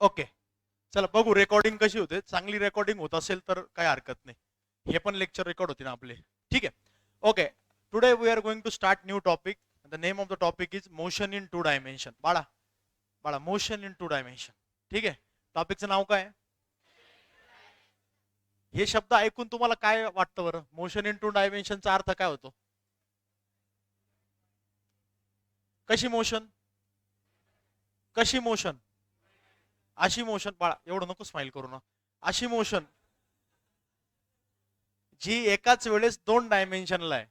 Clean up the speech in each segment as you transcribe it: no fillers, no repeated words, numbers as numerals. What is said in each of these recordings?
Okay, चला बघू recording कशी होते. चांगली रेकॉर्डिंग होत असेल तर काही हरकत नाही. हे पण लेक्चर रेकॉर्ड होते ना आपले. ठीक आहे. Okay, today we are going to start new topic. The name of the topic is motion in two dimension. बाळा बाळा, मोशन इन टू डायमेन्शन. ठीक आहे. टॉपिकचं नाव काय? हे शब्द ऐकून तुम्हाला काय वाटतं बरं? मोशन इन टू डायमेन्शनचा अर्थ काय होतो? कशी मोशन? कशी मोशन? अशी मोशन. बाळा एवढं नको स्माइल करू ना. अशी मोशन जी एकाच वेळेस दोन डायमेन्शनला आहे.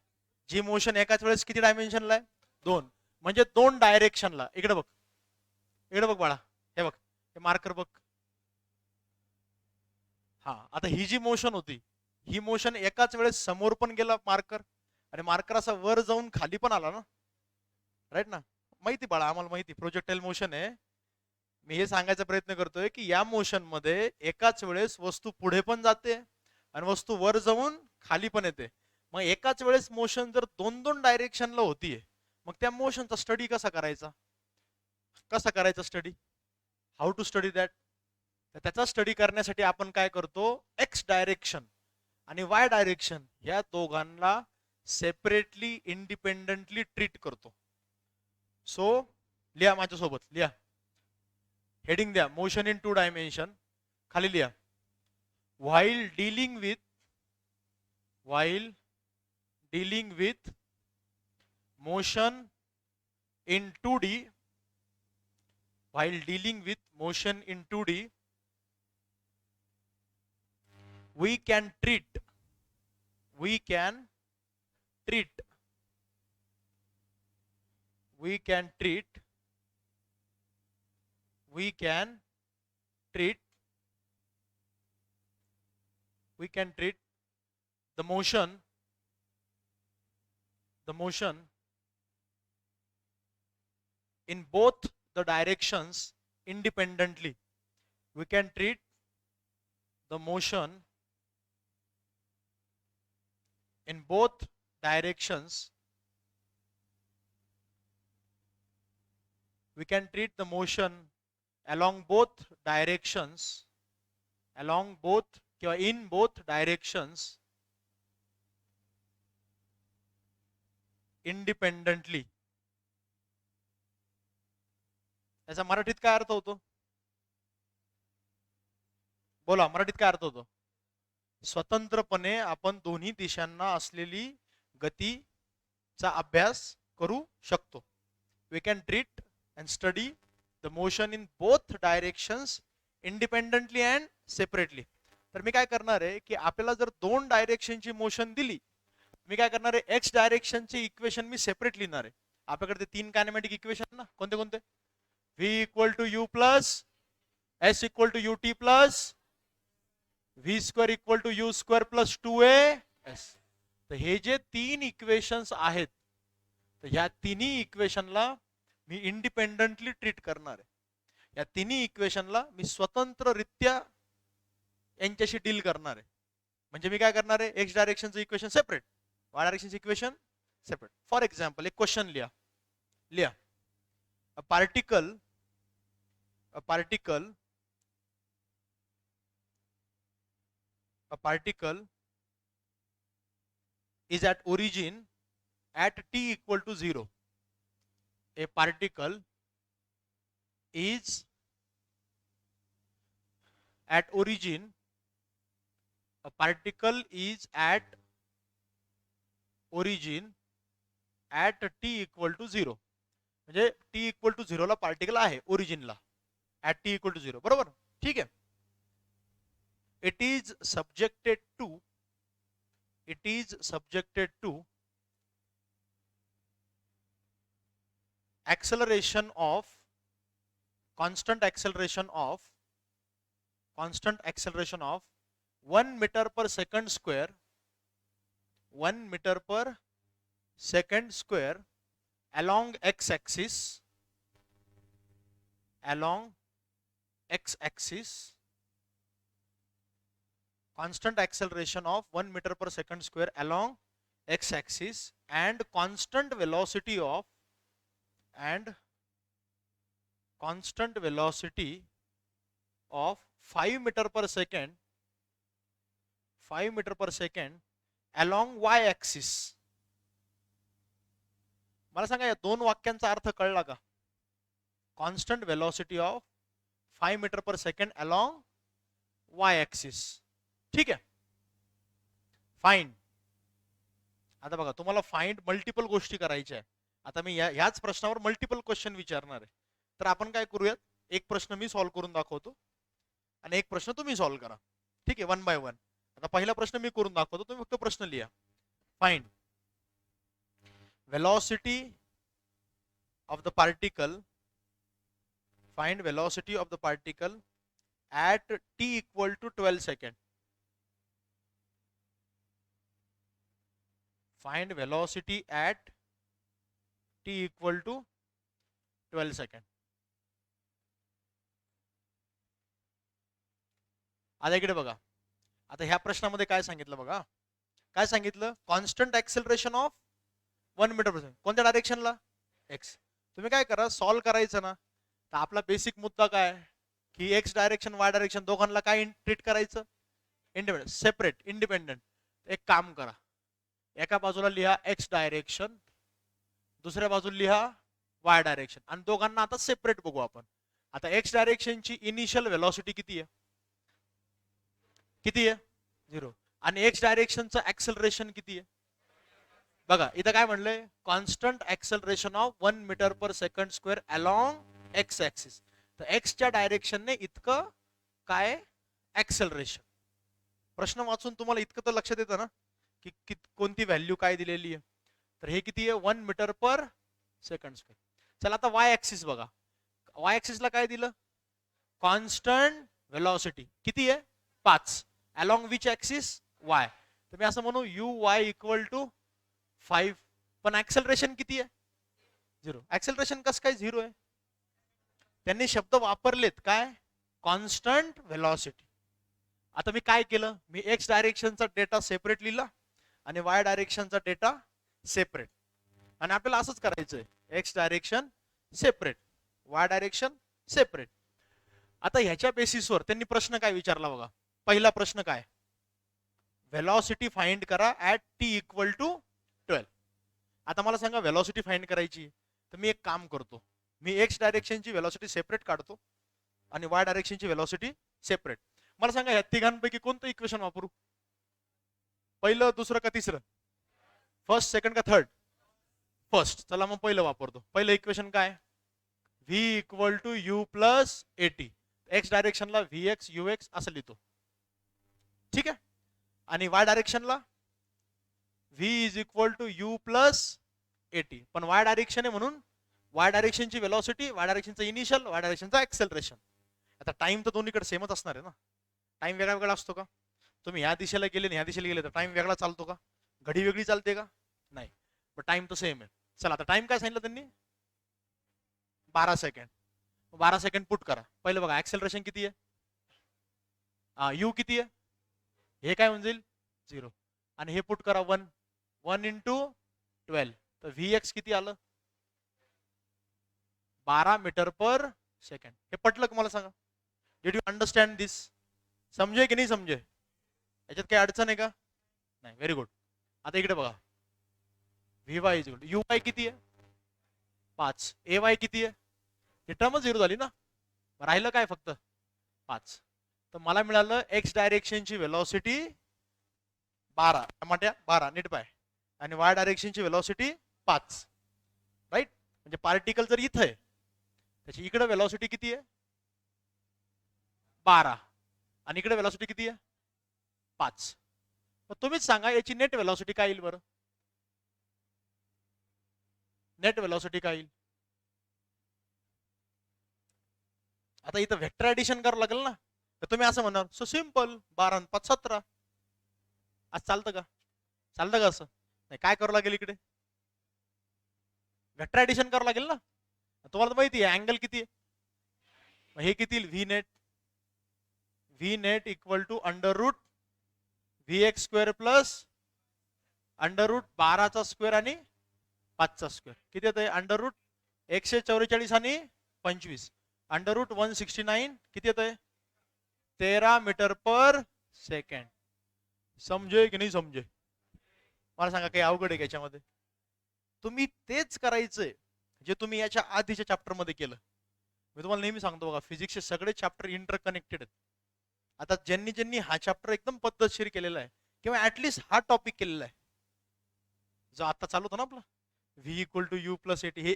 जी मोशन एकाच वेळेस किती डायमेन्शनला आहे? दोन. म्हणजे दोन डायरेक्शनला. इकडे बघ, इकडे बघ बाळा, हे बघ, हे मार्कर बघ. हा, आता ही जी मोशन होती, ही मोशन एकाच वेळेस समोर पण गेला मार्कर, आणि मार्कर असा वर जाऊन खाली पण आला ना. राईट ना? माहिती बाळा, आम्हाला माहिती प्रोजेक्टाईल मोशन आहे. मी हे सांगायचा प्रयत्न करतोय की या मोशन मध्ये एकाच वेळेस वस्तू पुढे पण जाते आणि वस्तू वर जाऊन खाली पण येते. मग एकाच वेळेस मोशन जर दोन दोन डायरेक्शनला होतीये, मग त्या मोशनचा स्टडी कसा करायचा? कसा करायचा study? How to study that? त्याचा स्टडी करण्यासाठी आपण काय करतो? एक्स डायरेक्शन आणि वाय डायरेक्शन या दोघांना सेपरेटली इंडिपेंडेंटली ट्रीट करतो. सो लिहा माझ्यासोबत, लिहा. हेडिंग द्या, मोशन इन टू डायमेन्शन. खाली लिहा, while dealing with motion in 2D, while dealing with motion in 2D, we can treat we can treat we can treat we can treat we can treat the motion in both the directions independently. We can treat the motion in both directions. We can treat the motion along both directions, along both in both directions independently. याचा मराठीत काय अर्थ होतो? बोला, मराठीत काय अर्थ होतो? स्वतंत्रपणे आपण दोन्ही दिशांना असलेली गतीचा अभ्यास करू शकतो. We can treat and study the motion in both directions independently and separately. तर मी काय करणार आहे की आपल्याला जर दोन डायरेक्शनची मोशन दिली, मी काय करणार आहे, एक्स डायरेक्शनचे इक्वेशन मी सेपरेट लिहिणार आहे. आपल्याकडे ते तीन कायनेमॅटिक इक्वेशन ना, कोणते कोणते? V equal to you plus s equal to U T plus v square equal to u square plus 2a s. तर हे जे तीन इक्वेशन्स आहेत, तर ह्या तिन्ही इक्वेशनला मी इंडिपेंडेंटली ट्रीट करणार आहे. या तिन्ही इक्वेशनला मी स्वतंत्ररित्या यांच्याशी डील करणार आहे. म्हणजे मी काय करणार आहे, एक्स डायरेक्शनचं इक्वेशन सेपरेट, वाय डायरेक्शनचं इक्वेशन सेपरेट. फॉर एक्झाम्पल एक क्वेश्चन लिहा, लिहा. A particle a particle a particle is at origin at t equal to 0. A particle is at origin, a particle is at origin at t equal to 0. म्हणजे t equal to 0 ला particle आहे ओरिजिनला, at t equal to 0. बरोबर? ठीक आहे. it is subjected to acceleration of constant acceleration of 1 meter per second square, 1 meter per second square along x axis, constant acceleration of 1 meter per second square along x axis and constant velocity of 5 metre per second 5 metre per second along y axis. मला सांगा या दोन वाक्यांचा अर्थ कळला का? Constant velocity of 5 metre per second along y axis. ठीक आहे. फाइंड. आता बघा तुम्हाला फाइंड मल्टिपल गोष्टी करायच्या आहे. आता मी ह्याच प्रश्नावर मल्टिपल क्वेश्चन विचारणार आहे. तर आपण काय करूयात, एक प्रश्न मी सॉल्व्ह करून दाखवतो आणि एक प्रश्न तुम्ही सॉल्व्ह करा. ठीक आहे, वन बाय वन. आता पहिला प्रश्न मी करून दाखवतो, तुम्ही फक्त प्रश्न लिहा. Find velocity of the particle, find velocity of the particle at t equal to 12 second. Find velocity at t equal to 12 second. आता इकडे बघा, आता ह्या प्रश्नामध्ये काय सांगितलं बघा, काय सांगितलं, constant acceleration of 1 metre per second. कोणत्या डायरेक्शनला? एक्स. तुम्ही काय करा, सॉल्व्ह करायचं ना, तर आपला बेसिक मुद्दा काय की एक्स डायरेक्शन वाय डायरेक्शन दोघांना काय ट्रीट करायचं, इंडिपेंडेंट, सेपरेट, इंडिपेंडेंट. एक काम करा, एका बाजूला लिहा एक्स डायरेक्शन, दुसऱ्या बाजूला लिहा वाय डायरेक्शन, आणि दोघांना आता सेपरेट बघू आपण. आता एक्स डायरेक्शनची इनिशियल वेलोसिटी किती आहे? किती आहे? 0. आणि एक्स डायरेक्शनचं ऍक्सेलरेशन किती आहे? बघा इथं काय म्हणलंय, constant acceleration of 1 metre per second square along X axis. तर एक्सच्या डायरेक्शनने इतकं काय ऍक्सेलरेशन. प्रश्न वाचून तुम्हाला इतकं तर लक्षात येतं ना की कोणती व्हॅल्यू काय दिलेली आहे. तर हे किती आहे? 1 मीटर पर सेकंड स्क्वेअर. चला आता वाय ऍक्सिस बघा, वाय ऍक्सिसला काय दिलं, कॉन्स्टंट वेलोसिटी किती आहे? 5. Along which axis? वाय. तर मी असं म्हणू यू वाय इक्वल टू 5. पण ऍक्सेलरेशन किती आहे? 0. ऍक्सेलरेशन कसं काय 0 आहे? त्यांनी शब्द वापरलेत काय, कॉन्स्टंट वेलोसिटी. आता मी काय केलं, मी एक्स डायरेक्शनचा डेटा सेपरेट लिहिला आणि वाय डायरेक्शनचा डेटा सेपरेट. आणि आपल्याला असंच करायचंय, x direction separate, Y direction separate. आता ह्याच्या बेसिसवर त्यांनी प्रश्न काय विचारला बघा. पहिला प्रश्न काय, वेलोसिटी फाइंड करा ऍट टी इक्वल टू 12. आता मला सांगा वेलोसिटी फाइंड करायची, तर मी एक काम करतो, मी एक्स डायरेक्शनची वेलोसिटी सेपरेट काढतो आणि वाय डायरेक्शनची वेलोसिटी सेपरेट. मला सांगा या तिघांपैकी कोणतं इक्वेशन वापरू, पहिलं, दुसरं का तिसरं? फर्स्ट, सेकंड का थर्ड? फर्स्ट. चला मग पहिलं वापरतो. पहिलं इक्वेशन काय, v equal to you plus AT. X डायरेक्शनला व्ही एक्स यू एक्स असं लिहितो. ठीक आहे. आणि वाय डायरेक्शनला v is equal to you plus AT. पण वाय डायरेक्शन आहे म्हणून वाय डायरेक्शनची वेलोसिटी, वाय डायरेक्शनचं इनिशियल, वाय डायरेक्शनचं ऍक्सेलरेशन. आता टाइम तर दोन्हीकडे सेमच असणार आहे ना. टाइम वेगळा वेगळा असतो का? तुम्ही ह्या दिशेला गेले ह्या दिशेला गेले तर टाइम वेगळा चालतो का? घडी वेगळी चालते का? नाही. पण टाइम तर सेम आहे. चला आता टाइम काय सांगितलं त्यांनी, 12 सेकंड. 12 सेकंड पुट करा. पहिलं बघा ऍक्सेलरेशन किती आहे, यू किती आहे, हे काय होऊन जाईल 0. आणि हे पुट करा 1. 1 इंटू 12. तर व्ही एक्स किती आलं, 12 मीटर पर सेकंड. हे पटलं का मला सांगा? डिड यू अंडरस्टँड दिस? समजे की नाही समजे? याच्यात काही अडचण आहे का? नाही. Very good. आता इकडे बघा, V Y is equal, you y किती आहे 5, ए वाय किती आहे, ही टर्मच 0 झाली ना, राहिलं काय फक्त 5. तर मला मिळालं एक्स डायरेक्शनची वेलोसिटी 12, टमाट्या 12 नीट पाय, आणि वाय डायरेक्शनची वेलोसिटी 5. राईट. म्हणजे पार्टिकल जर इथं आहे त्याची इकडे वेलोसिटी किती आहे 12 आणि इकडे वेलोसिटी किती आहे 5. मग तुम्हीच सांगा याची नेट वेलोसिटी काय येईल बरं? नेट वेलोसिटी काय येईल? आता इथं व्हेक्टर ऍडिशन करावं लागेल ना. तर तुम्ही असं म्हणणार सो सिंपल, 12 आणि 5 17. आज चालतं का? चालतं का असं? नाही. काय करावं लागेल इकडे? व्हेक्टर ऍडिशन करावं लागेल ना. तुम्हाला तर माहिती आहे अँगल किती आहे, हे किती V net, V net equal to under root V x square plus under root 12चा स्क्वेअर आणि 5चा स्क्वेअर. किती येत आहे? अंडर रूट 144 आणि 25 अंडर रूट 169 किती येत आहे 13 मीटर पर सेकंड. समजे की नाही समजे? मला सांगा काही अवघड आहे याच्यामध्ये? तुम्ही तेच करायचंय जे तुम्ही याच्या आधीच्या चॅप्टर मध्ये केलं. मी तुम्हाला नेहमी सांगतो बघा, फिजिक्सचे सगळे चॅप्टर इंटरकनेक्टेड आहेत. आता ज्यांनी ज्यांनी हा चॅप्टर एकदम पद्धतशीर केलेला आहे किंवा ऍटलिस्ट हा टॉपिक केलेला आहे, जो आता चालू होता ना आपला v equal to you plus a t, हे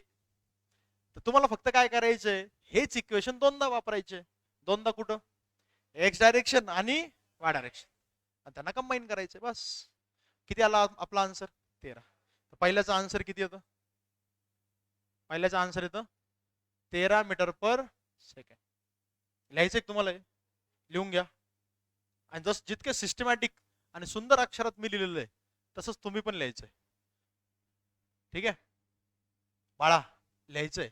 तर तुम्हाला फक्त काय करायचंय, हेच इक्वेशन दोनदा वापरायचे. दोनदा कुठं? एक्स डायरेक्शन आणि वाय डायरेक्शन, आणि त्यांना कंबाईन करायचे बस. किती आला आपला आन्सर? 13. पहिल्याचा आन्सर किती येतं? पहिल्याचं आन्सर येतं 13 मीटर पर सेकंड. लिहायचंय तुम्हाला? लिहून घ्या. आणि जस जितके सिस्टमॅटिक आणि सुंदर अक्षरात मी लिहिलेलं आहे तसंच तुम्ही पण लिहायचंय. ठीक आहे बाळा, लिहायचंय.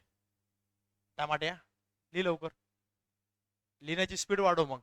टमाट्या लिहि लवकर, लिहिण्याची स्पीड वाढव मग.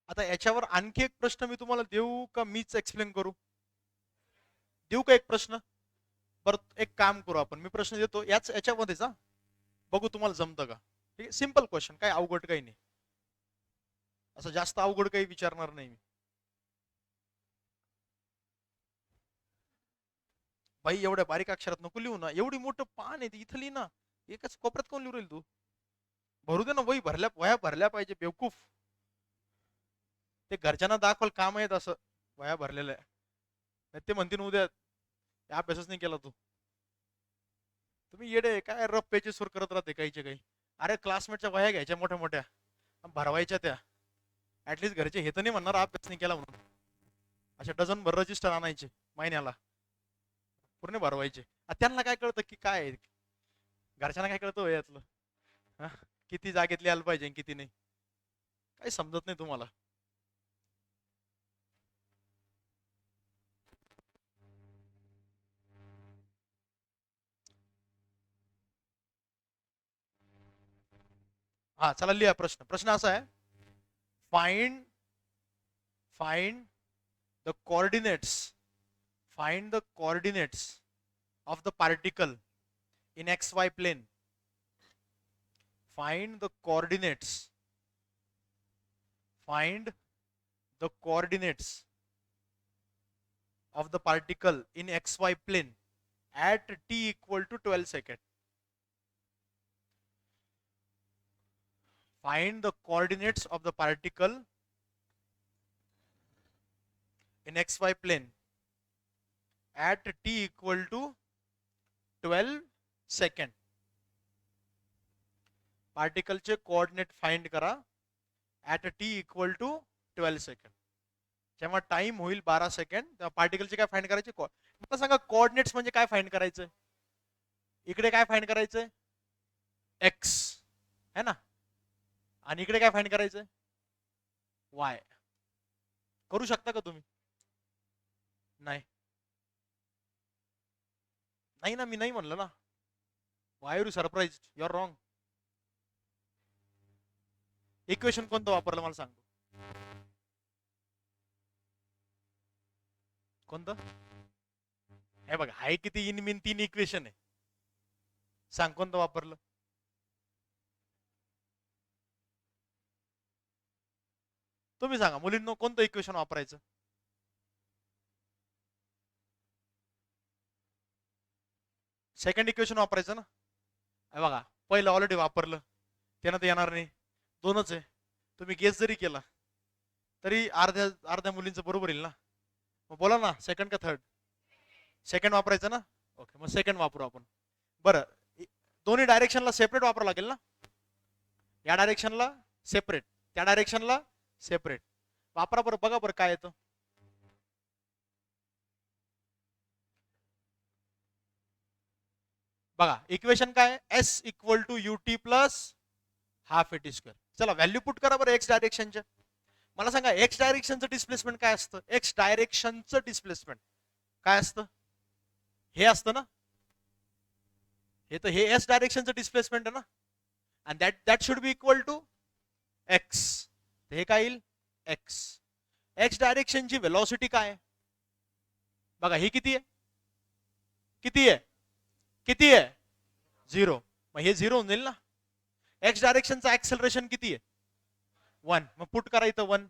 आता याच्यावर आणखी एक प्रश्न मी तुम्हाला देऊ का मीच एक्सप्लेन करू? देऊ का एक प्रश्न? बरं एक काम करू आपण, मी प्रश्न देतो याच्यामध्येच, बघू तुम्हाला जमतं का. ठीक आहे, सिंपल क्वेश्चन, काय अवघड काही नाही, असं जास्त अवघड काही विचारणार नाही मी. भाई एवढ्या बारीक अक्षरात नको लिहू ना, एवढी मोठं पान आहे इथं लिही ना, एकच कोपऱ्यात कोण लिहू राहील तू? भरू दे ना, वह्या भरल्या पाहिजे बेवकूफ. ते घरच्यांना दाखवाल काम आहेत असं वह्या भरलेल्या आहे, नाही ते म्हणतील उद्या अभ्यासच नाही केला तू. तुम्ही येडे काय रफ पेजेस सुरू करत राहते काहीच्या काही. अरे क्लासमेटच्या वह्या घ्यायच्या मोठ्या मोठ्या, भरवायच्या त्या. ऍटलीस्ट घरचे हे तर नाही म्हणणार अभ्यास नाही केला म्हणून. अशा डझन भर रजिस्टर आणायचे महिन्याला, पूर्ण भरवायचे. त्यांना काय कळतं की काय आहे? घरच्यांना काय कळतं यातलं? किती जागेत लिहायला पाहिजे किती नाही, काही समजत नाही तुम्हाला. हा चला लिहा प्रश्न. प्रश्न असा आहे, find find the coordinates find the coordinates of the particle in xy plane. Find the coordinates of the particle in xy plane at t equal to 12 second. Find the coordinates of the particle in xy plane at t equal to 12 second. Particle चे coordinate find करा at t equal to 12 second. जेव्हा time होईल 12 second तेव्हा पार्टिकलचे काय find करायचे? मला सांगा coordinates म्हणजे काय फाइंड करायचं? इकडे काय फाइंड करायचंय? एक्स है ना, आणि इकडे काय फाइंड करायचंय? वाय. करू शकता का तुम्ही? नाही नाही ना, मी नाही म्हणलं ना. Why are you surprise? You are wrong. Equation कोणतं वापरलं मला सांगतो? कोणतं? हे बघा, हाय किती इन मीन 3 इक्वेशन आहे, सांग कोणतं वापरलं? तुम्ही सांगा मुलींनो, कोणतं इक्वेशन वापरायचं? सेकंड इक्वेशन वापरायचं ना. हे बघा, पहिलं ऑलरेडी वापरलं, त्यानं तर येणार नाही, दोनच आहे. तुम्ही गेस जरी केला तरी अर्ध्या अर्ध्या मुलींचं बरोबर येईल ना. मग बोला ना, सेकंड का थर्ड? सेकंड वापरायचं ना. ओके, मग सेकंड वापरू आपण. बरं, दोन्ही डायरेक्शनला सेपरेट वापरावं लागेल ना. या डायरेक्शनला सेपरेट, त्या डायरेक्शनला सेपरेट. वापरा बरं, बघा बरं काय येतं. बघा इक्वेशन काय s equal to u t plus half a t square. चला व्हॅल्यू पुट करा बरं एक्स डायरेक्शनच्या. मला सांगा एक्स डायरेक्शनचं डिस्प्लेसमेंट काय असतं. एक्स डायरेक्शनचं डिस्प्लेसमेंट काय असतं. हे असतं ना. हे तर हे एस डायरेक्शनचं डिस्प्लेसमेंट आहे ना. And that should be equal to x. हे काय येईल एक्स. एक्स डायरेक्शनची वेलॉसिटी काय आहे बघा. ही किती आहे. किती आहे. किती आहे 0. मग हे 0 होऊन जाईल ना. एक्स डायरेक्शनचं ऍक्सेलरेशन किती आहे 1. मग पुट करा इथं 1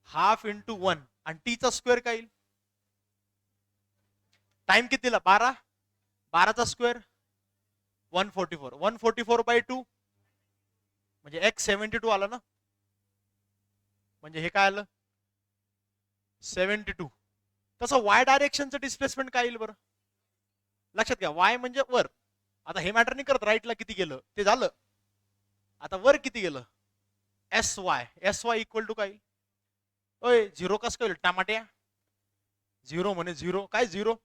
हाफ इंटू 1 आणि टीचा स्क्वेअर काय येईल. टाइम कितीला 12. 12चा स्क्वेअर 144. 144 बाय 2 म्हणजे एक्स 72 आला ना. म्हणजे हे काय आलं 72. तसं वाय डायरेक्शनचं डिस्प्लेसमेंट काय येईल बरं. लक्षात घ्या वाय म्हणजे वर. आता हे मॅटर नाही करत राईटला किती गेलं ते झालं. आता वर किती गेलं s y. S y equal to काय. ओय 0 कस काय होईल टमाट्या. 0 म्हणे 0 काय 0.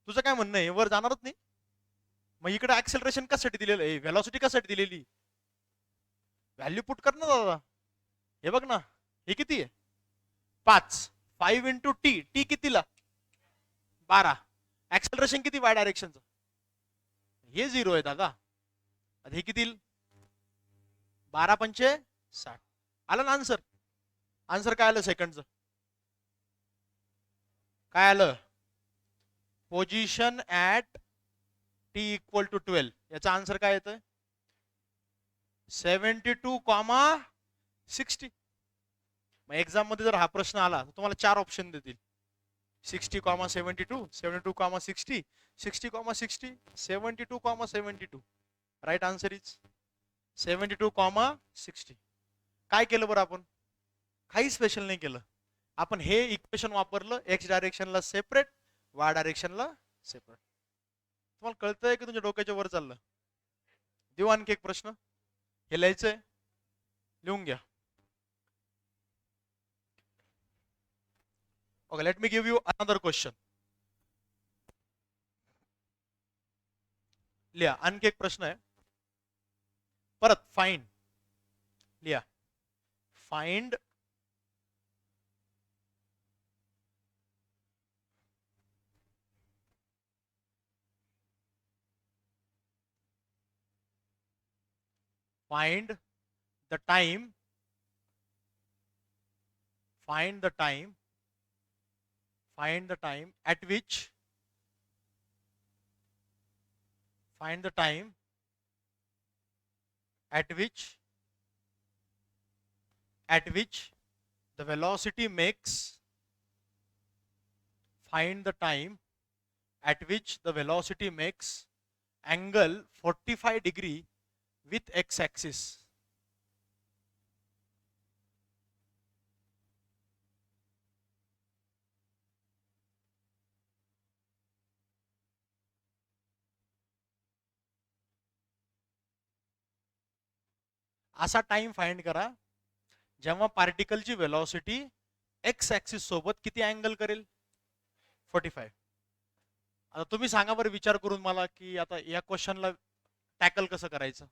तुझं काय म्हणणं आहे वर जाणारच नाही. मग इकडे ऍक्सेलरेशन कशासाठी दिलेलं आहे. व्हेलॉसिटी कशासाठी दिलेली. व्हॅल्यू पुट कर ना दादा. हे बघ ना हे किती आहे 5. 5 इंटू टी. टी कितीला 12. ऍक्सेलरेशन किती वाय डायरेक्शनचं. हे 0 आहे दादा. हे किती 12 पंचे 60. आलं ना आन्सर. आन्सर काय आलं सेकंडचं. काय आलं position at t equal to 12. याचा आन्सर काय येतोय 72,60. मग एक्झाम मध्ये जर हा प्रश्न आला तर तुम्हाला 4 ऑप्शन देतील. 60,72, 72,60, 60,60, 72,72. Right answer is 72,60. काय केलं बरं आपण. काही स्पेशल नाही केलं. आपण हे इक्वेशन वापरलं एक्स डायरेक्शनला सेपरेट वाय डायरेक्शनला सेपरेट. तुम्हाला कळतंय की तुमच्या डोक्याच्या वर चाललं. देऊ आणखी एक प्रश्न. हे लिहायचंय लिहून घ्या. Okay let me give you another question. लिहा आणखी एक प्रश्न आहे परत. फाइंड लिहा. Find find the time find the time find the time at which find the time at which the velocity makes find the time at which the velocity makes angle 45 degree with x axis. असा time find करा जेव्हा पार्टिकलची velocity x axis सोबत किती angle करेल 45. आता तुम्ही सांगा बरं विचार करून मला की आता या क्वेश्चनला टॅकल कसं करायचं.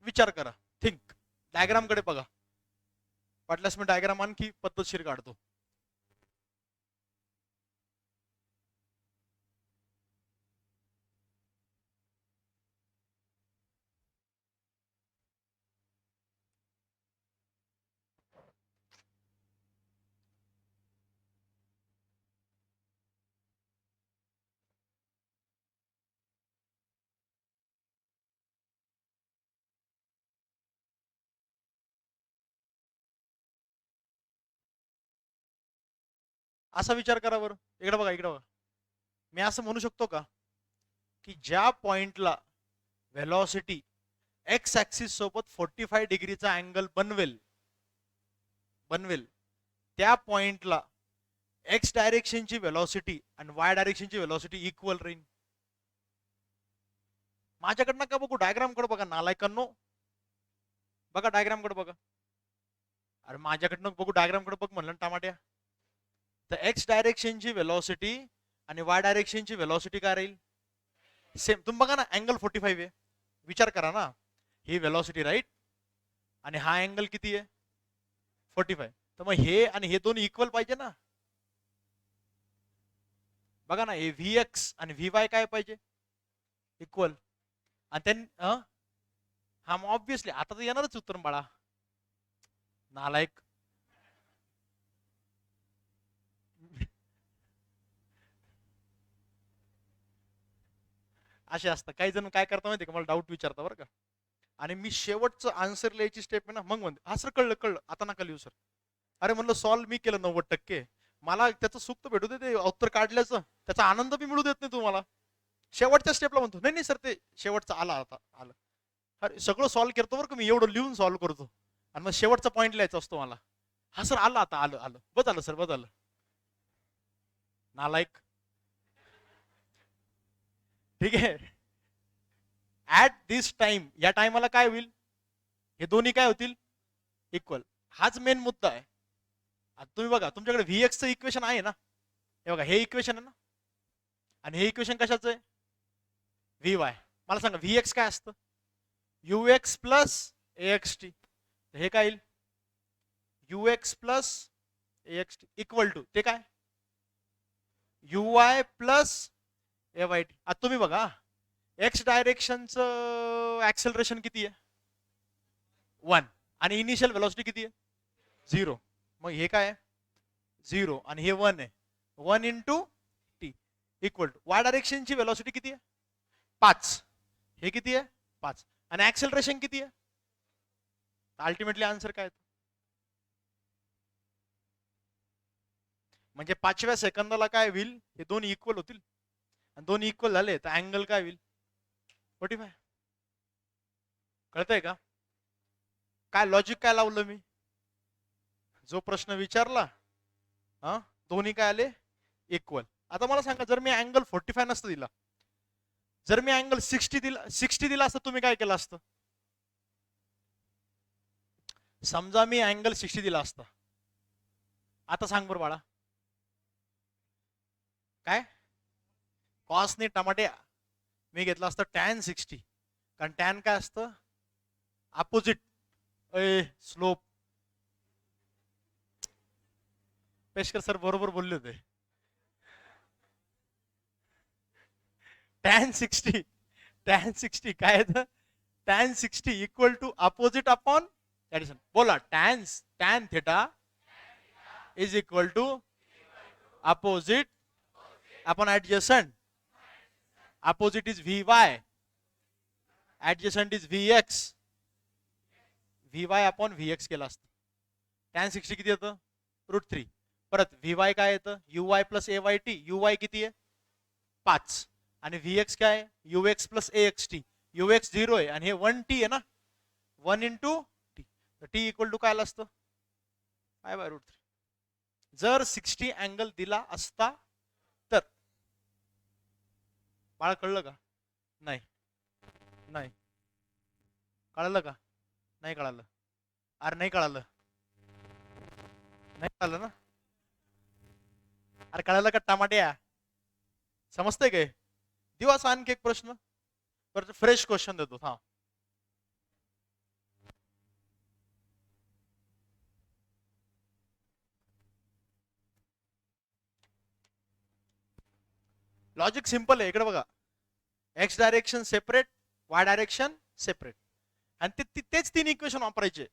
विचार करा. थिंक. डायग्राम कडे बघा. वाटल्यास मी डायग्राम आणखी पद्धतशीर काढतो. असा विचार करा बरं. इकडे बघा इकडे बघा. मी असं म्हणू शकतो का की ज्या पॉइंटला व्हेलॉसिटी एक्स ऍक्सिस सोबत 45 डिग्रीचा अँगल बनवेल त्या पॉइंटला एक्स डायरेक्शनची व्हेलॉसिटी आणि वाय डायरेक्शनची व्हेलॉसिटी इक्वल राहील. माझ्याकडनं का बघू डायग्राम कडे बघा नालायकांनो. बघा डायग्राम कडे बघा. अरे माझ्याकडनं बघू डायग्राम कडे बघ म्हणलं टमाट्या. तर एक्स डायरेक्शनची व्हेलॉसिटी आणि वाय डायरेक्शनची व्हेलॉसिटी काय राहील? सेम. तुम्ही बघा ना, अँगल 45 आहे. विचार करा ना, ही व्हेलॉसिटी राईट, आणि हा अँगल किती आहे? 45. तर मग हे आणि हे दोन इक्वल पाहिजे ना. बघा ना, हे व्ही एक्स आणि व्ही वाय काय पाहिजे? इक्वल. आणि त्यांनी हा मग ऑब्विसली आता तर येणारच उत्तर बाळा, नालायक. असे असतात काही जण, काय करता माहिती का, मला डाऊट विचारता बरं का, आणि मी शेवटचं आन्सर लिहायची स्टेप आहे ना, मग म्हणते हा सर कळलं कळलं, आता नका लिहू सर. अरे म्हणलं सॉल्व मी केलं 90%, मला त्याचं सुख तर भेटू दे, ते उत्तर काढल्याचं त्याचा आनंद बी मिळू देत नाही तुम्हाला. शेवटच्या स्टेपला म्हणतो नाही नाही सर ते शेवटचं आला, आता आलं. अरे सगळं सॉल्व करतो बरं का मी, एवढं लिहून सॉल्व करतो, आणि मग शेवटचा पॉईंट लिहायचा असतो मला. हा सर आलं, आता आलं आलं, बस आलं सर, बस आलं. नालायक. ठीक आहे. ऍट दिस टाइम, या टायमाला काय होईल? हे दोन्ही काय होतील? इक्वल. हाच मेन मुद्दा आहे. आता तुम्ही बघा, तुमच्याकडे व्हीएक्सचं इक्वेशन आहे ना, हे बघा हे इक्वेशन आहे ना, आणि हे इक्वेशन कशाचं आहे? V y. मला सांगा व्हीएक्स काय असतं? यू एक्स प्लस ए एक्स टी. हे काय येईल? U x plus A x T equal to ते काय? यू वाय प्लस ए वाय टी. आता तुम्ही बघा, एक्स डायरेक्शनचं ऍक्सेलरेशन किती आहे? 1. आणि इनिशियल व्हेलॉसिटी किती आहे? 0. मग हे काय आहे? 0 आणि हे 1 आहे. 1 into T equal to Y डायरेक्शनची व्हेलॉसिटी किती आहे? 5. हे किती आहे? 5. आणि ऍक्सेलरेशन किती आहे? अल्टिमेटली आन्सर काय? म्हणजे 5व्या सेकंदाला काय होईल? हे दोन इक्वल होतील, आणि दोन इक्वल झाले तर अँगल काय होईल? 45. कळतंय का? काय लॉजिक काय लावलं मी? जो प्रश्न विचारला, हा, दोन्ही काय आले? इक्वल. आता मला सांगा, जर मी अँगल 45 नसतं दिला, जर मी अँगल 60 दिला असतं, तुम्ही काय केलं असतं? समजा मी अँगल 60 दिला असता, आता सांग बरं बाळा, काय? कॉसने टमाटे मी घेतला असतं टॅन 60, कारण टॅन काय असतं? Opposite slope. पेशकर सर बरोबर बोलले होते. टॅन 60 काय येतं? Tan 60 equal to opposite upon adjacent. बोला, tan theta is equal to opposite upon adjacent. Opposite is V Y, adjacent is V X. V Y upon V X केला असतं. Tan 60 किती येतं? √3. परत व्ही वाय काय येतं? यू वाय प्लस ए Y t. U y किती आहे? 5. आणि व्ही एक्स काय आहे? यू एक्स प्लस ए एक्स टी. यू एक्स 0 आहे, आणि हे 1 टी आहे ना, 1 into t. T equal to काय असतं? काय बाय √3. जर 60 अँगल दिला असता तर. बाळा कळलं का? नाही नाही कळलं का? नाही कळालं. अरे नाही कळालं, नाही कळालं ना. अरे कळालं का टमाट्या? समजतंय काय? देऊ असा आणखी एक प्रश्न, बरं फ्रेश क्वेश्चन देतो. हा, लॉजिक सिंपल आहे. इकडे बघा, x direction separate, Y direction separate, आणि तेच 3 इक्वेशन वापरायचे.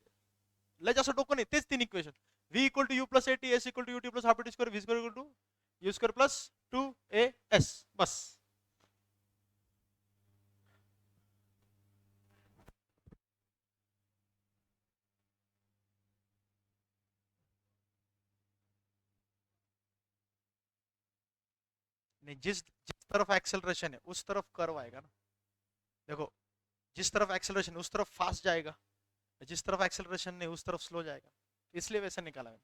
लय जास्त डोकं नाही, तेच 3 equation. V equal to you plus a t, s equal to U T plus half t square, v square equal to u square plus 2as. बस. नहीं, जिस तरफ एक्सेलरेशन है उस तरफ कर्व आएगा ना. देखो, जिस तरफ एक्सेलरेशन उस तरफ फास्ट जाएगा, जिस तरफ एक्सेलरेशन नहीं उस तरफ स्लो जाएगा, इसलिए वैसे निकाला मैंने.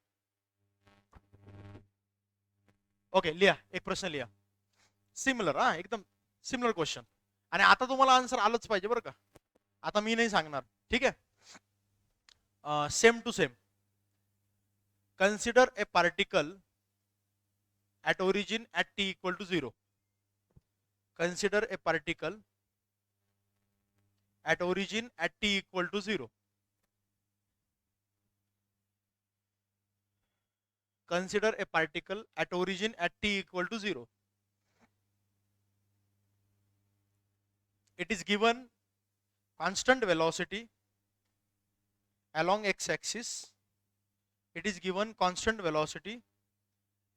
ओके, लिया एक प्रश्न लिया, सिमिलर, हा एकदम सिमिलर क्वेश्चन, आणि आता तुम्हाला आन्सर आलंच पाहिजे बरं का. आता मी नाही सांगणार, ठीक आहे. Same to same. Consider a particle at origin at t equal to 0. Consider a particle at origin at t equal to 0. Consider a particle at origin at t equal to 0. It is given constant velocity along x-axis. It is given constant velocity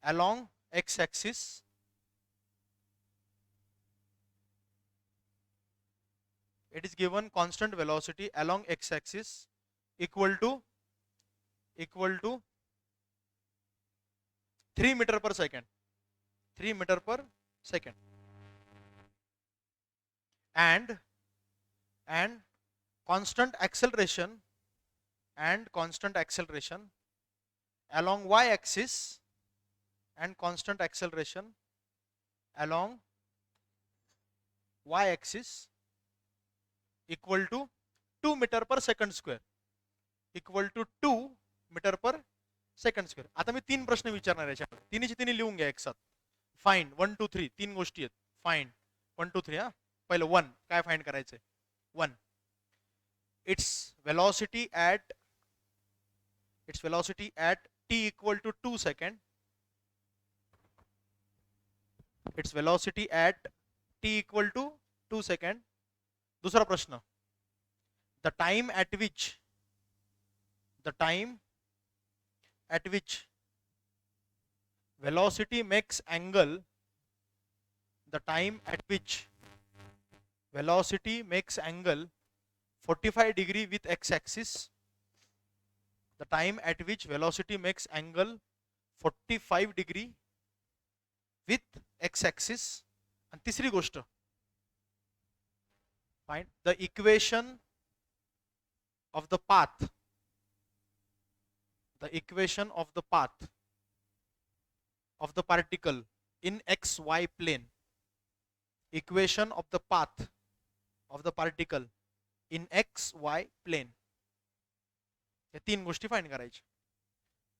along x-axis. It is given constant velocity along x-axis equal to 3 meter per second. 3 meter per second. And constant acceleration along y-axis and constant acceleration along y-axis equal to 2 meter per second square. Equal to 2 meter per second square. आता मी 3 प्रश्न विचारणार आहे याच्यामध्ये. तिन्हीचे तिन्ही लिहून घ्या एक साथ. फाइंड 1 2 3 तीन गोष्टी आहेत. फाइंड 1 2 3 हा. पहिलं 1 काय फाइंड करायचंय? 1 its velocity at t equal to 2 second. Its velocity at t equal to 2 second. दूसरा प्रश्न, the time at which velocity makes angle, the time at which velocity makes angle 45 degree with x-axis. The time at which velocity makes angle 45 degree with x-axis. आणि तिसरी गोष्ट, find the equation of the path. The equation of the path of the particle in xy plane. Equation of the path of the particle in xy plane. या तीन गोष्टी find करायच्या.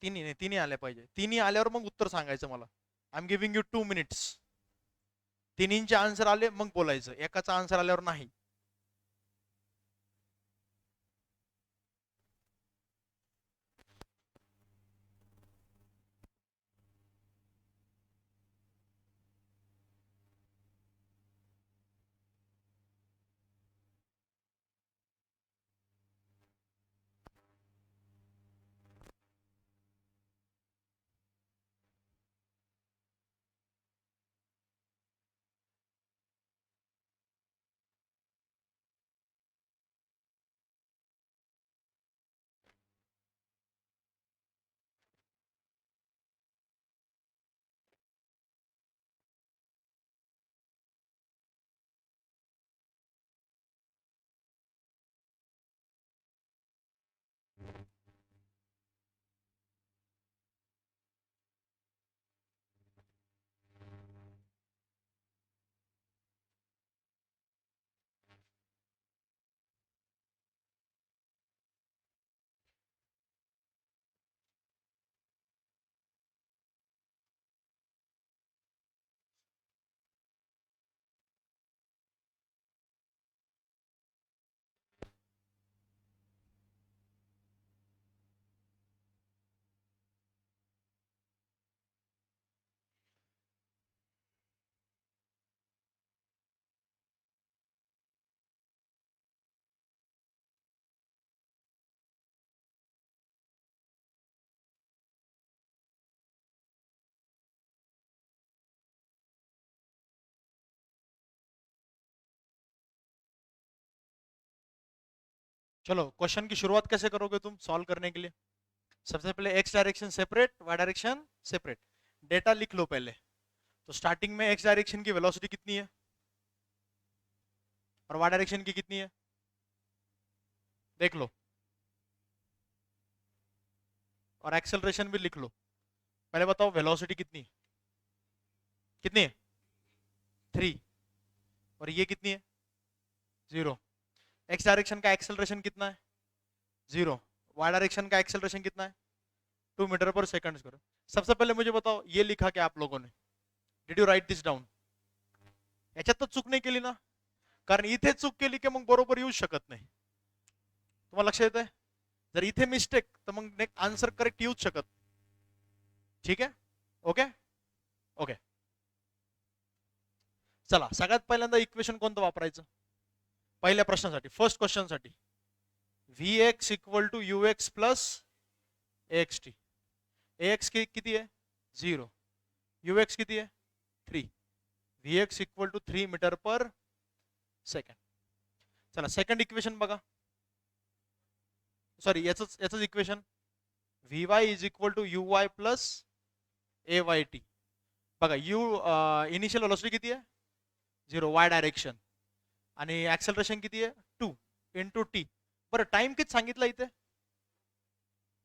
तिन्ही आल्या पाहिजे. तिन्ही आल्यावर मग उत्तर सांगायचं मला. I am giving you 2 minutes. तिन्हींचे आन्सर आले मग बोलायचं. एकाचा आन्सर आल्यावर नाही. चलो क्वेश्चन की शुरुआत कैसे करोगे तुम सॉल्व करने के लिए? सबसे पहले x direction separate, y direction separate. Data लिख लो पहले. तो स्टार्टिंग में एक्स डायरेक्शन की वेलोसिटी कितनी है और वाई डायरेक्शन की कितनी है देख लो. और एक्सेलरेशन भी लिख लो. पहले बताओ वेलोसिटी कितनी है? 3. और ये कितनी है? 0. एक्स डायरेक्शन का एक्सेलरेशन कितना है? 0. वाई डायरेक्शन का एक्सेलरेशन कितना है? 2 मीटर पर सेकंड स्क्वायर. सबसे पहले मुझे बताओ ये लिखा क्या आप लोगों ने? Did you write this down? याच्यात तर चूक नाही केली ना, कारण इथे चूक केली की मग बरोबर येऊ शकत नाही. तुम्हाला लक्ष येत आहे? जर इथे मिस्टेक तर मग आन्सर करेक्ट येऊच शकत. ठीक आहे, ओके ओके. चला, सगळ्यात पहिल्यांदा इक्वेशन कोणतं वापरायचं पहिल्या प्रश्नासाठी, फर्स्ट क्वेश्चनसाठी? V X equal to U x plus X T. X किती आहे? 0. यू एक्स किती आहे? 3. V X equal to 3 metre per second. चला, सेकंड इक्वेशन बघा. सॉरी, याच equation V Y is equal to U Y plus A Y T. बघा, U initial velocity किती आहे? 0, वाय डायरेक्शन. आणि ऍक्सेलरेशन किती आहे? 2 इंटू टी. बरं, टाइम किती सांगितलं इथे?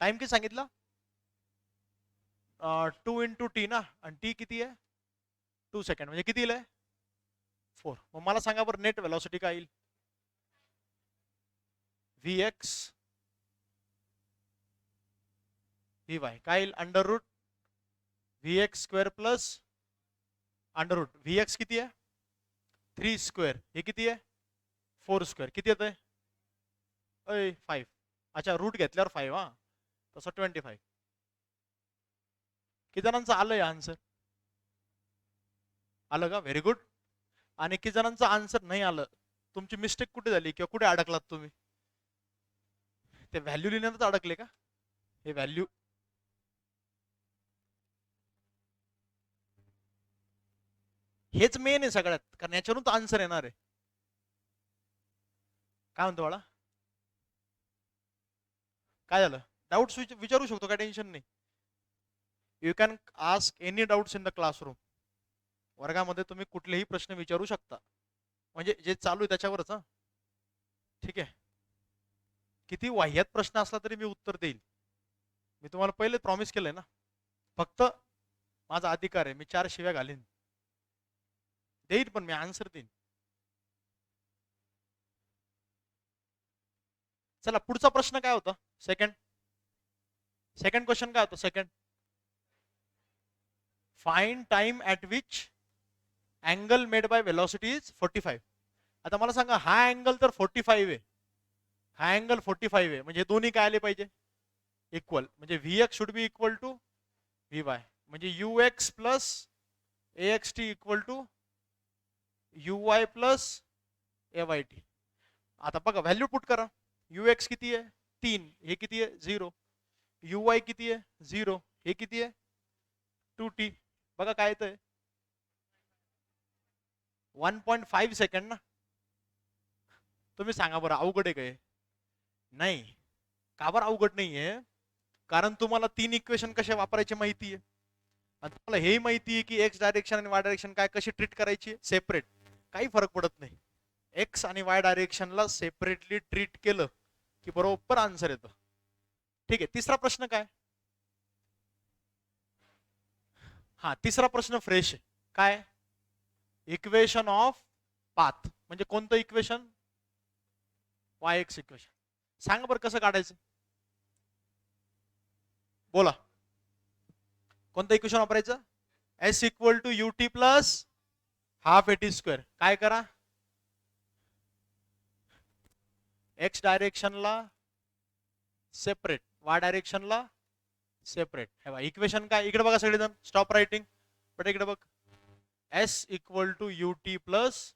टाइम किती सांगितलं? 2 इंटू टी ना, आणि टी किती आहे? 2 सेकंड, म्हणजे किती येईल? 4. मग मला सांगा बरं, नेट व्हेलॉसिटी काय येईल? व्ही एक्स व्ही वाय काय येईल? Under root V x square plus under root V x किती आहे? 3 स्क्वेअर. हे किती आहे? 4 स्क्वेअर. किती येत आहे? 5. अच्छा, रूट घेतल्यावर 5. हा, तसं 25. किती जणांचं आलंय आन्सर? आलं का? Very good. आणि किती जणांचं आन्सर नाही आलं? तुमची मिस्टेक कुठे झाली किंवा कुठे अडकलात तुम्ही? ते व्हॅल्यू लिहिण्यातच अडकले का? हे व्हॅल्यू हेच मेन आहे सगळ्यात, कारण याच्यावरून तर आन्सर येणार आहे. काय म्हणतो बाळा? काय झालं? डाऊट्स विचारू शकतो, काय टेन्शन नाही. You can ask any doubts in the classroom. वर्गामध्ये तुम्ही कुठलेही प्रश्न विचारू शकता, म्हणजे जे चालू आहे त्याच्यावरच. हा, ठीक आहे. किती वाह्यात प्रश्न असला तरी मी उत्तर देईल. मी तुम्हाला पहिले प्रॉमिस केलंय ना. फक्त माझा अधिकार आहे, मी 4 शिव्या घालीन, देईल, पण मी आन्सर देईन. चला, पुढचा प्रश्न काय होता? सेकंड क्वेश्चन काय होतं? Second, find time at which angle made by velocity is 45. आता मला सांगा, हा अँगल तर 45 आहे, हा अँगल 45 आहे, म्हणजे दोन्ही काय आले पाहिजे? इक्वल. म्हणजे V X should be equal to V Y, म्हणजे U x plus A x T equal to U Y plus A Y T. आता बघा, व्हॅल्यू पुट करा. यू एक्स किती आहे? 3. हे किती आहे? 0. यू वाय किती आहे? 0. हे किती आहे? 2t. बघा काय येतंय? 1.5 सेकंड ना. तुम्ही सांगा बरं, अवघड आहे काय? नाही. का बरं अवघड नाहीये? कारण तुम्हाला 3 इक्वेशन कशा वापरायचे माहिती आहे, आणि तुम्हाला हेही माहिती आहे की एक्स डायरेक्शन आणि वाय डायरेक्शन काय कशी ट्रीट करायची, सेपरेट. काही फरक पडत नाही. एक्स आणि वाय डायरेक्शनला सेपरेटली ट्रीट केलं की बरोबर आन्सर येतं. ठीक आहे, तिसरा प्रश्न काय? हा, तिसरा प्रश्न फ्रेश आहे. काय? Equation of path. म्हणजे कोणतं इक्वेशन? Y x equation. सांग बरं कसं काढायचं? बोला, कोणतं इक्वेशन वापरायचं? S equal to U T plus half A T square. काय करा? एक्स डायरेक्शनला सेपरेट, वाय डायरेक्शनला सेपरेट. हे बघा इक्वेशन काय, इकडे बघा सगळेजण, स्टॉप रायटिंग, बट इकडे बघ. S equal to U T plus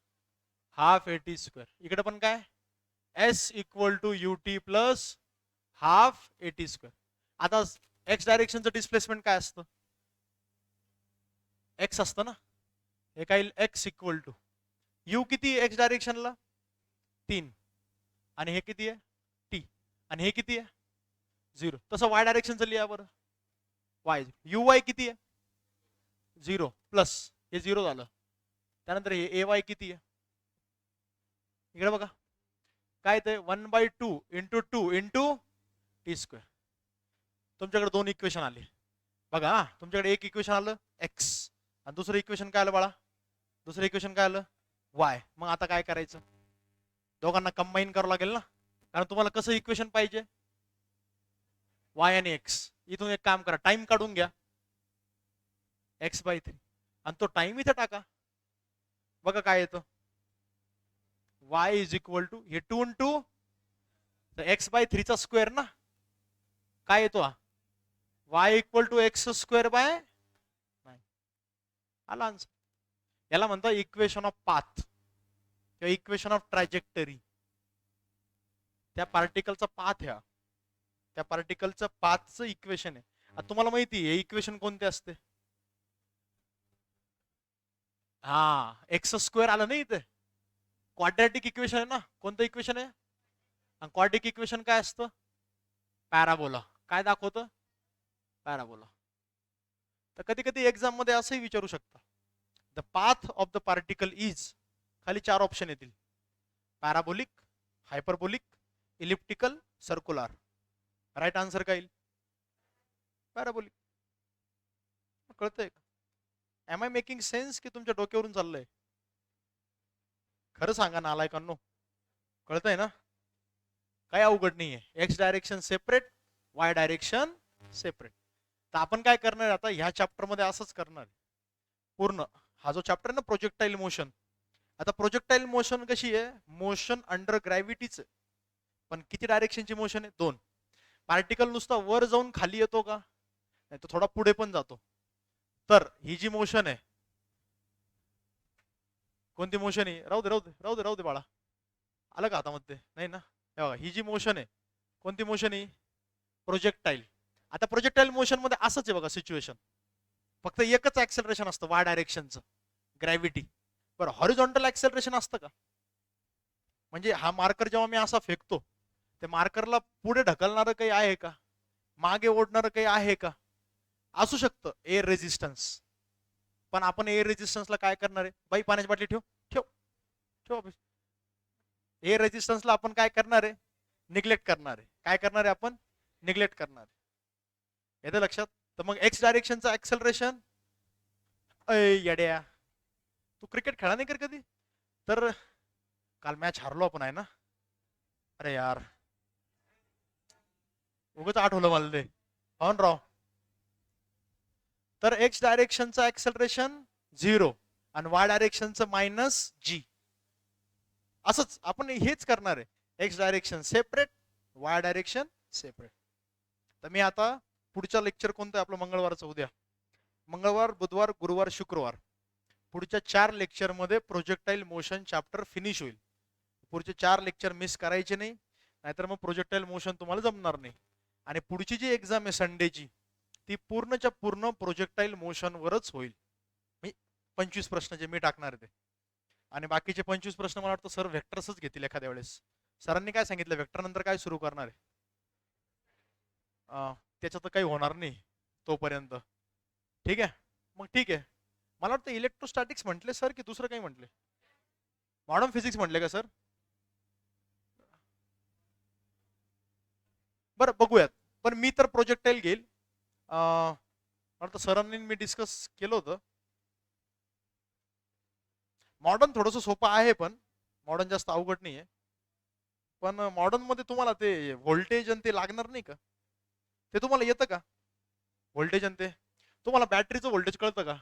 half A T square. इकडे पण काय? S equal to U T plus half A T square. आता एक्स डायरेक्शनचं डिस्प्लेसमेंट काय असतं? एक्स असतं ना. हे काय? एक्स इक्वल टू यू किती एक्स डायरेक्शनला? 3. आणि हे किती आहे? टी. आणि हे किती आहे? 0. तसं वाय डायरेक्शनचं लिहा बरं. वाय यू वाय किती आहे? 0 प्लस हे 0 झालं. त्यानंतर हे ए वाय किती आहे? इकडे बघा काय ते 1/2 इंटू 2 इंटू टी स्क्वेअर. तुमच्याकडे 2 इक्वेशन आले बघा. तुमच्याकडे एक इक्वेशन आलं एक्स, आणि दुसरं इक्वेशन काय आलं बाळा? दुसरं इक्वेशन काय आलं? वाय. मग आता काय करायचं? दोघांना कंबाईन करावं लागेल ना, कारण तुम्हाला कसं इक्वेशन पाहिजे? वाय आणि एक्स. इथून एक काम करा, टाइम काढून घ्या. x/3. आणि तो टाइम इथे टाका, बघा काय येतं. y इज इक्वल टू हे 2 इंटू एक्स बाय 3 चा स्क्वेअर ना, काय येतो हा y equal to x square by 9. आला आन्सर. याला म्हणतात इक्वेशन ऑफ पाथ किंवा इक्वेशन ऑफ ट्रॅजेक्टरी. त्या पार्टिकलचा पाथ ह्या त्या पार्टिकलचं पाथचं इक्वेशन आहे. आता तुम्हाला माहिती आहे इक्वेशन कोणते असते. हा एक्स स्क्वेअर आलं नाही इथे, क्वाड्रॅटिक इक्वेशन आहे ना. कोणतं इक्वेशन आहे. आणि क्वाड्रिक इक्वेशन काय असतं. पॅराबोला. काय दाखवतं पॅराबोला. तर कधी कधी एक्झाम मध्ये असंही विचारू शकता, the path of the particle is, खाली 4 ऑप्शन येतील. Parabolic, hyperbolic, elliptical, circular. Right answer काय येईल. पॅराबोलिक. कळतंय का. एम आय मेकिंग सेन्स की तुमच्या डोक्यावरून चाललंय. खरं सांगा ना आलायकांनो, कळतंय ना. काय अवघड नाहीये. X direction separate, Y direction separate. तर आपण काय करणार आता ह्या चॅप्टर मध्ये असंच करणार पूर्ण. हा जो चॅप्टर आहे ना प्रोजेक्टाईल मोशन, आता प्रोजेक्टाईल मोशन कशी आहे, मोशन अंडर ग्रॅव्हिटीच. पण किती डायरेक्शनची मोशन आहे, 2. पार्टिकल नुसता वर जाऊन खाली येतो का, नाही तो थोडा पुढे पण जातो. तर ही जी मोशन आहे, कोणती मोशन आहे, राहू दे राहू दे राहू दे राहू दे बाळा, आलं का हातामध्ये, नाही ना. बघा ही जी मोशन आहे, कोणती मोशन आहे, प्रोजेक्टाईल. आता प्रोजेक्टाईल मोशन मध्ये असंच आहे बघा सिच्युएशन, फक्त एकच ऍक्सेलरेशन असतं वाय डायरेक्शनचं, ग्रॅव्हिटी. बरं हॉरिझॉन्टल ऍक्सेलरेशन असतं का, म्हणजे हा मार्कर जेव्हा मी असा फेकतो, ते मार्करला पुढे ढकलणारं काही आहे का, मागे ओढणारं काही आहे का. असू शकतं एअर रेजिस्टन्स. पण आपण एअर रेजिस्टन्सला काय करणार आहे, बाई पाण्याची बाटली ठेव ठेव ठेव. एअर रेजिस्टन्सला आपण काय करणार आहे, निग्लेक्ट करणार आहे. काय करणार आहे आपण, निग्लेक्ट करणार आहे. येतं लक्षात. तर मग एक्स डायरेक्शनचं ऍक्सेलरेशन, येड्या तू क्रिकेट खेळा नाही कर कधी. तर काल मॅच हारलो आपण आहे ना. अरे यार उगाच आठवलं मला ते. हो राव. तर एक्स डायरेक्शनचं ऍक्सेलरेशन 0 आणि वाय डायरेक्शनचं -g. असंच आपण हेच करणार आहे. X direction separate, Y direction separate. तर मी आता पुढच्या लेक्चर कोणतं आहे आपलं, मंगळवारचं उद्या. मंगळवार, बुधवार, गुरुवार, शुक्रवार, पुढच्या 4 लेक्चरमध्ये प्रोजेक्टाईल मोशन चॅप्टर फिनिश होईल. पुढचे 4 लेक्चर मिस करायचे नाही, नाहीतर मग प्रोजेक्टाईल मोशन तुम्हाला जमणार नाही. आणि पुढची जी एक्झाम आहे संडेची, ती पूर्णच्या पूर्ण प्रोजेक्टाईल मोशन वरच होईल. 25 प्रश्न जे मी टाकणार आहे ते. आणि बाकीचे 25 प्रश्न मला वाटतं सर व्हेक्टर्सच घेतील एखाद्या वेळेस. सरांनी काय सांगितलं, व्हेक्टर नंतर काय सुरू करणार आहे, त्याच्यात काही होणार नाही तोपर्यंत. ठीक आहे. मग ठीक आहे. मला वाटतं इलेक्ट्रोस्टॅटिक्स म्हटले सर की दुसरं काही म्हटले, मॉडर्न फिजिक्स म्हटले का सर. बरं बघूयात. पण मी तर प्रोजेक्टाईल घेईल. वाटतं सरांनी मी डिस्कस केलं होतं. मॉडर्न थोडंसं सोपं आहे, पण मॉडर्न जास्त अवघड नाही आहे. पण मॉडर्न मध्ये तुम्हाला ते व्होल्टेज आणि ते लागणार नाही का, ते तुम्हाला येतं का व्होल्टेज आणि ते. तुम्हाला बॅटरीचं व्होल्टेज कळतं का.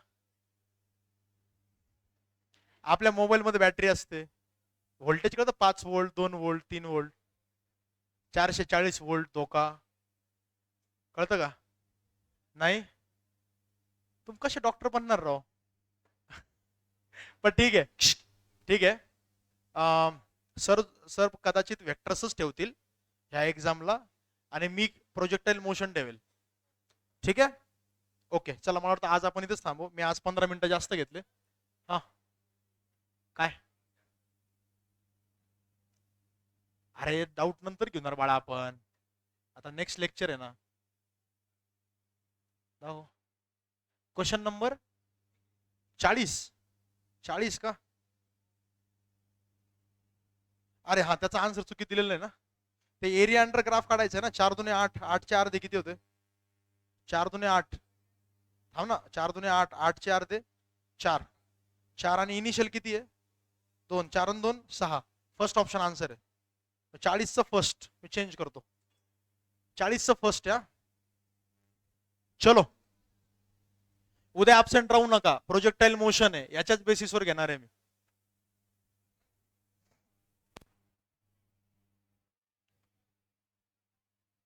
आपल्या मोबाईल मध्ये बॅटरी असते, व्होल्टेज कळतं, 5 वोल्ट, 2 वोल्ट, 3 वोल्ट, 440 वोल्ट धोका, कळतं का. नाही. तुम कसे डॉक्टर बनणार राव. पण ठीक आहे ठीक आहे. सर सर कदाचित व्हेक्टर्सच ठेवतील ह्या एक्झामला, आणि मी प्रोजेक्टाईल मोशन ठेवेल. ठीक आहे. ओके चला, मला वाटतं आज आपण इथेच थांबू. मी आज 15 मिनिटं जास्त घेतले. हा काय, अरे डाऊट नंतर घेणार बाळा आपण, आता नेक्स्ट लेक्चर आहे ना. Question number 40. 40 का. अरे हा त्याचा आन्सर चुकी दिलेला आहे ना. ते एरिया अंडर ग्राफ काढायचं आहे ना. 4 दुने 8, 8 चे अर्धे किती होते, 4 दुने 8. थांब ना, 4 दुने 8, 8 चे अर्धे 4. 4 आणि इनिशियल किती आहे 2, 4 आणि 2 6. फर्स्ट ऑप्शन आन्सर आहे. 40चं फर्स्ट मी चेंज करतो, 40चं फर्स्ट. या चलो उद्या ऍबसेंट राहू नका, प्रोजेक्टाईल मोशन आहे याच्याच बेसिसवर घेणार आहे मी.